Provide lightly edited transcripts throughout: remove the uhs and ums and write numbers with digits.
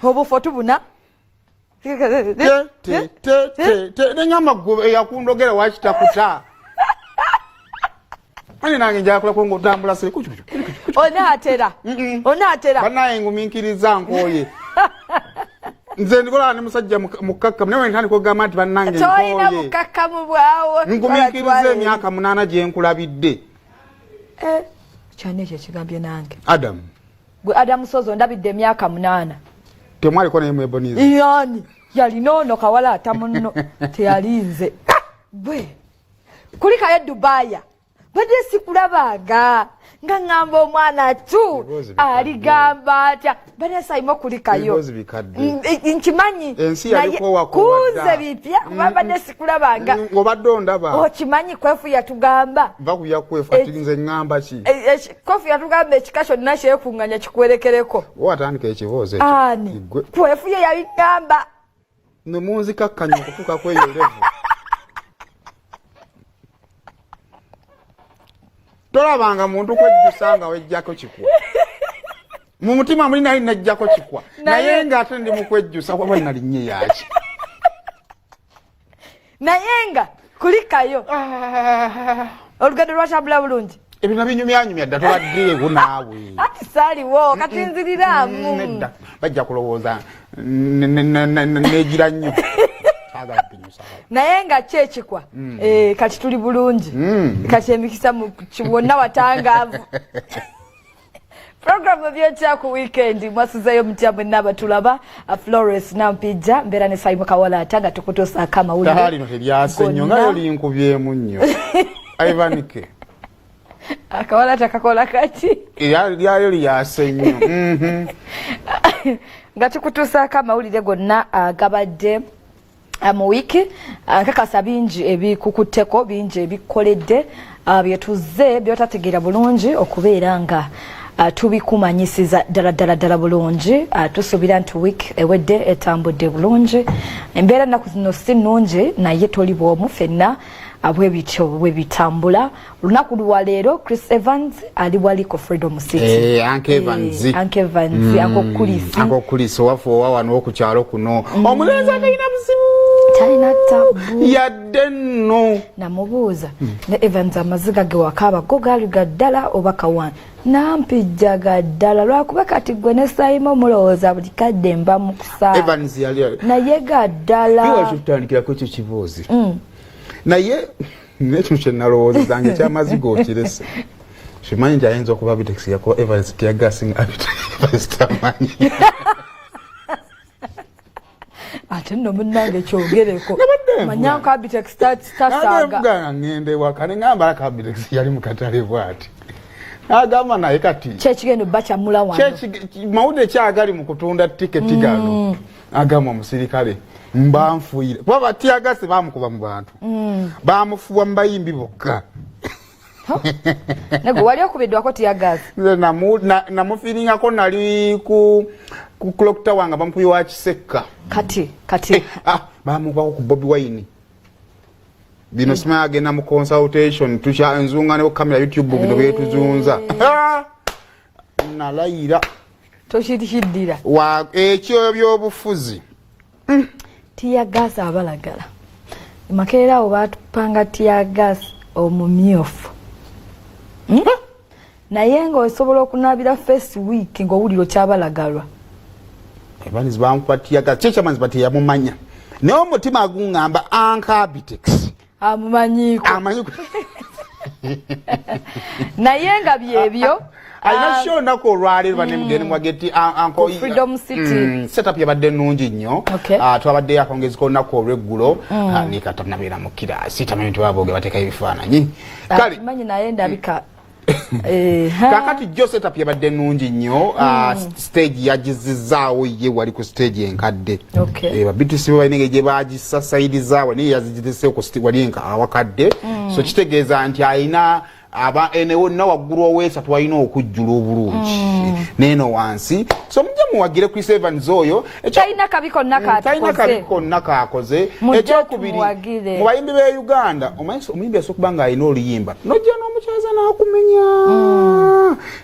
Obufu tubuna nenyama gwe yakundogera wakitakuta ani nange njakula ko ngotambula se kuchu onatera banaye nguminkiriza nkoye nze ndikola ne musajja mukakka nawe ntani ko gama ati banange nkoye toyina mukakka mu bwawo nguminkiriza emyaka 8 gye nkulabidde kyane kye kigambye nange Adam gwe Adam Sozo ndabidde emyaka 8 temwali ko nemwe bonize yani yalinono Kawalaata munno teyalinze bwe kulikayo Dubai badde sikulabaga nga ngamba omwana tu aligamba atya badde sayimo kulikayo nkimanyi ensi yaliko wakuwadda kuze bipya badde sikulabanga ngobadde ondaba okimanyi kwefu yatugamba bakuya kwefu atirinze ngamba ki kwefu yatugamba ekikasho nashe ekunganya kikwerekereko watandika ekivoze ani kwefu ye yabigamba nemunzi kakkanyo okutuuka kweyo levu tolabanga muntu kwejjusa nga wejjako kikwa mu mutima muli naye najjako kikwa naye ng'ate ndi mu kwejjusa waba nalinnye yaki naye nga kulikayo olugendo lwatambula bulungi ebyo nabinyumyanyumya dda tobaddeewo naawe ati saaliwo kati nziriramu nedda bajja kulowooza negira nnyo naye nga kyekikwa kati tuli bulungi kati emikisa wonna watangaavu programu byotya ku weekend mwasuzeyo mutya mwenna abatulaba Flores Nampija mbeera ne Simon Kawalaata nga tukutuusaako amawulire tahalino teryase nnyo nga yolinkubyemu nnyo aivanike Kawalaata kakola kati lyayo lyase nnyo nga tukutuusaako amawulire gonna gabadde mu wiki kakasa bingi ebikukutteko bingi ebikoledde byetuze byotategeera bulungi okubeera nga tubikumanyisiza ddala bulungi tusuubira nti wiiki ewedde etambudde bulungi embeera ennaku zino si nnungi naye toli bw'omu ffenna bwebityo bwebitambula lunaku lwa leero Chris Evans ali waliko Freedom City Uncle Evans Uncle Chris wafuowa wano okukyalo kuno omulenzi atalina buzibu talina tabu yadde nno namubuuza ne Evans amaziga ge wakaba go gali gaddala oba kawan Nampija gaddala lwakuba kati gwe ne Simon mulowooza buli kadde mba mu kusaa Evans yali naye gaddala biwa tutandikirako ekyo kibuuzi naye nekyo kye nalowoozezanga ekyamaziga okirese kimanyi nti ayinza okuba Abtex yakuba Evans ttiyagaasi nga Evans tamanyi ate nno munnange kyogereko manyanko Abtex tasaaga ngende waka ne ngamba laka Abtex yali mu katale bw'ati agamba naye kati kyekigendo bakyamula wano mawulire kyagali mu kutunda tiketi gano agamba omusirikale mbanfuire kuba ttiyagaasi bamukuba mu bantu bamufuwa mu bayimbi bokka nego wali okubiddwako ttiyagaasi namufiiringako nali ku clock tower nga bamukubye wa kisekka kati bamukubako ku Bobi Wine bino simanyi agenda mu consultation tukyenzunga ne kamera YouTube bino byetuzunza nalayira tokirikiddira ekyo by'obufuzi ttiyagaasi abalagala makeera awo batupanga ttiyagaasi omumyufu naye ng'osobola okunaabira first week ng'owulira okyabalagalwa Evans bamukuba ttiyagaasi kyekyamanzi bati yamumanya naye omutima aguŋŋamba Uncle Abtex amumanyiiko naye nga byebyo alina show nako olwaleero banemugende mwageti Freedom City setup yabadde nnungi nnyo twabadde yakongezi ko nako olweggulo nikata nabeera mu kiraasi tamanyi nti babooge bateekayo ebifaananyi kale manyi naye ndabika kakati jo setup yabadde nnungi nnyo stage yagizizaawo ye wali ku stage enkadde babitisi balina gye bagisasayiriza wali yazigitise ku wali awakadde so kitegeeza nti alina aba enewo na waggulu owesa twalina okujjula obulungi neno wansi so mujja muwagire Chris Evans oyo talina kabiko nnaka akoze ekyokubiri mu bayimbi be Uganda omuyimbi asokubanga alina oluyimba nojja n'omukyaza n'akumenya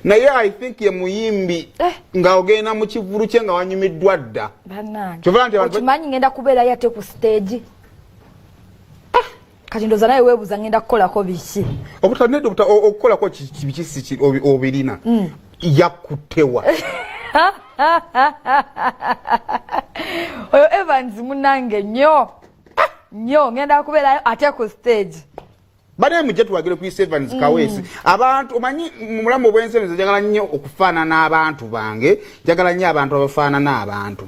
naye I think ye muyimbi nga ogenda mu kivulu kye nga wanyumiddwa dda okimanyi ngenda kubeera yate ku stage kati ndoza naye weebuuza ngenda kukolako biki obutanedde okukolako biki obirina yakuttewa oyo Evans munange nnyo ngenda kubeerayo ate ku stage bane mujje tuwagire Chris Evans Kaweesi abantu omanyi mu mulamu obwensemeze njagala nnyo okufaanana abantu bange njagala nnyo abantu abafaanana abantu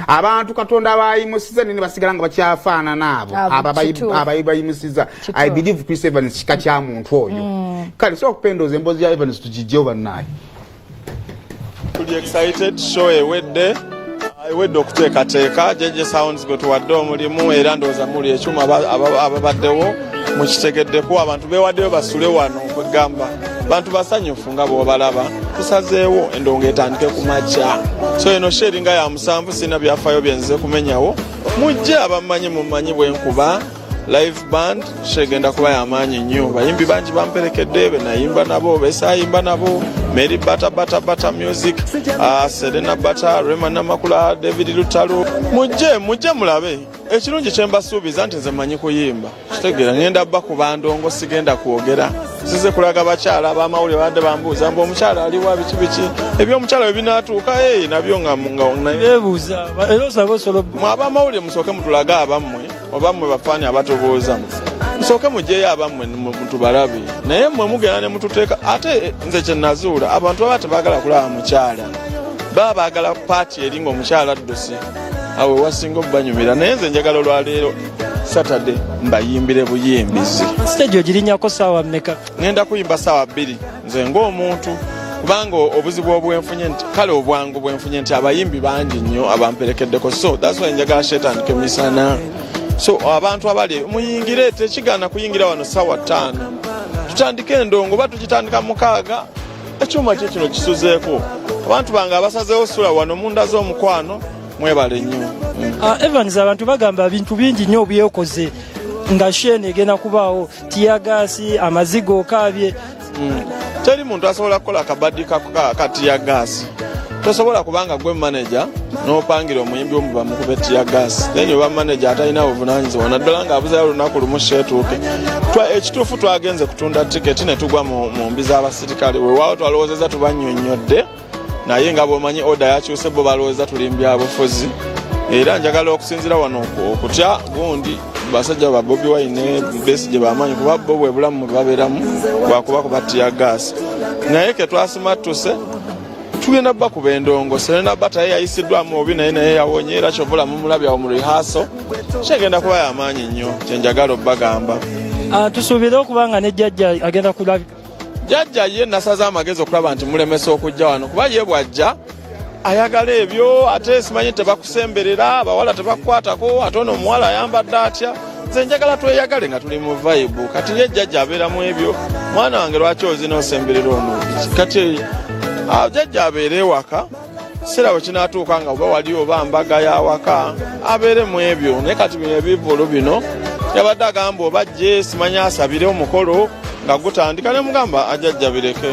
abantu Katonda abayimusiza nini basigala nga bakyafaanana abo abayimusiza I believe Chris Evans kika kya muntu oyo kale so okupendooza emboozi ya Evans tugijjewo bannaye tuli excited show ewedde okuteekateeka jeje sounds gwe tuwadde omulimu era ndowooza muli ekyuma ababaddewo mukitegeddeko abantu beewaddeyo basule wano kwegamba bantu basanyufu nga bw'obalaba tusazeewo endongo etandike ku makya so eno sheringa ya musanvu sina byafaayo byenzize kumenyawo mujje abamanyi mumanyi bwenkuba live band shegenda kuba yamaanyi nnyo bayimbi bangi bamperekedde benayimba nabo besayimba nabo Mary Bata Music Serena Bata Rema Namakula David Lutalo mujje mulabe ekirungi kyembasuubiza nti nze manyi kuyimba kitegeera ngenda bba ku bandongo sigenda kwogera size kulaga bakyala abamawulire badde bambuuza mbu omukyala aliwa biki ebyomukyala bwe binaatuuka nabyo ngaebuuza era osaba osolo abamawulire musooke mutulaga abammwe obammwe bafaani abatobooza musooke mugyeyo abammwe mutubalabe naye mmwe mugenda ne mututeeka ate nze kyenazuula abantu baba tebaagala kulaba mukyala baba baagala paati eri ng'omukyala adduse awe wasinga obanyumira naye nze njagala olwaleero Saturday mbayimbire buyimbizi stage ogirinyako saawa mmeka ngenda kuyimba saawa 2 nze ng'omuntu kubanga obuzibu obwenfunye nti kale obwangu bwenfunye nti abayimbi bangi nnyo abamperekeddeko so that's why njagala shetandike misana so abantu abali muyingire tekigana kuyingira wano saawa 5 tutandike endongo batugitandika 6 ekyuma kye kino kisuzeeko abantu bange abasazeewo sula wano munda z'omukwano mwebale nnyo Evans abantu bagamba bintu bingi nnyo byekoze nga shene egenda kubaawo ttiyagaasi amazigo kaabye teri muntu asobola kukola akabadika ka ttiyagaasi tosobola kubanga gwe manager n'opangira omuyimbi omuba mukube ttiyagaasi then oba manager atalina buvunaanyizibwa naddala ng'abuzayo olunaku lumu sheetuuke ekituufu twagenze kutunda tiketi ne tugwa mu mbi z'abasirikale weewaawo twalowoozeza tubannyonnyodde naye nga bw'omanyi oda yakyuse bo balowooza tulimbya bufuzi era njagala okusinzira wano okutya gundi basajja ba Bobi Wine besi gye bamanyi kuba bo bwe bulamu babeeramu bwakuba ku ttiyagaasi naye ke twasimattuse tugenda bba ku bendongo Serena Bata yayisiddwamu obi naye yawonye era kyovulamu mulabyawo mu rehearsal kyegenda kuba yamaanyi nnyo kyenjagala obbagamba tusuubire okubanga ne jjajja agenda kulabika jjajja ye nasaza amagezi okulaba nti mulemesa okujja wano kuba ye bwajja ayagala ebyo ate simanyi tebakusemberera abawala tebakukwatako ate ono omuwala ayambadde atya nze njagala tweyagale nga tuli mu vibe kati ye jjajja abeeramu ebyo mwana wange lwaki ozina osemberera ono kati jjajja abeere ewaka kiseera bwe kinaatuuka nga oba wali oba mbaga y'awaka abeere mu ebyo naye kati bino ebivulu bino yabadde agamba oba jje simanyi asabire omukolo nga gutandika ne mugamba ajjajja bireke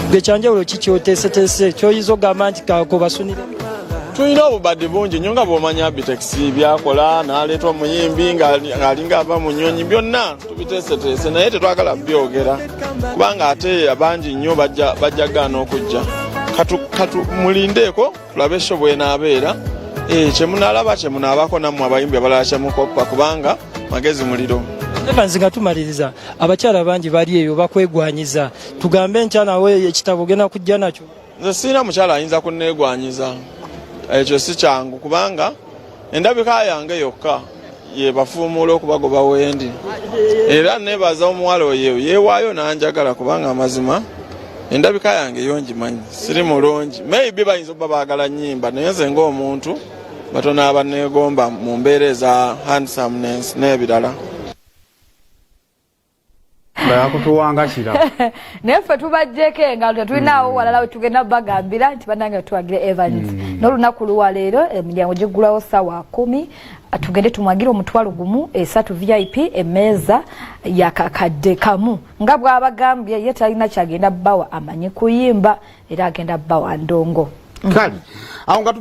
gwe kyanjawulo kikyoteeseteese kyoyinza okugamba nti kakobasunire tulina obubadde bungi nnyo nga bw'omanya Abtex byakola n'aleetwa omuyimbi ng'alinga ava mu nnyonyi byonna tubiteeseteese naye tetwagala byogera kubanga ate abangi nnyo bajja gaana okujja katu mulindeeko tulabe esho bwenaabeera kyemunaalaba kyemunaabako nammwe abayimbi abalala kyemukoppa kubanga magezi muliro Evans nga tumaliriza abakyala bangi bali eyo bakwegwanyiza tugambe nkya nawe ekitabo gena kujja nakyo nze sirina mukyala ayinza kunneegwanyiza ekyo si kyangu kubanga endabika yange yokka ye bafuumuula okubagoba wendi era neebaza omuwala oyo yeewaayo n'anjagala kubanga amazima endabika yange yongimanyi siri mulungi maybe bayinza okuba baagala nnyimba naye nze ng'omuntu batono abanneegomba mu mbeera eza handsomeness n'ebirala yakutuwanga kira naye ffe tubajjeko engalo tetulinawo walala we tugenda bagambira nti bannange tuwagire Evans n'olunaku luwa leero emiryango giggulawo ssaawa 10 tugende tumwagire omutwalo gumu 3 VIP emmeeza yakakadde kamu nga bw'abagambye ye talina kyagenda bbawa amanyi kuyimba era agenda bbawa ndongo kale awo nga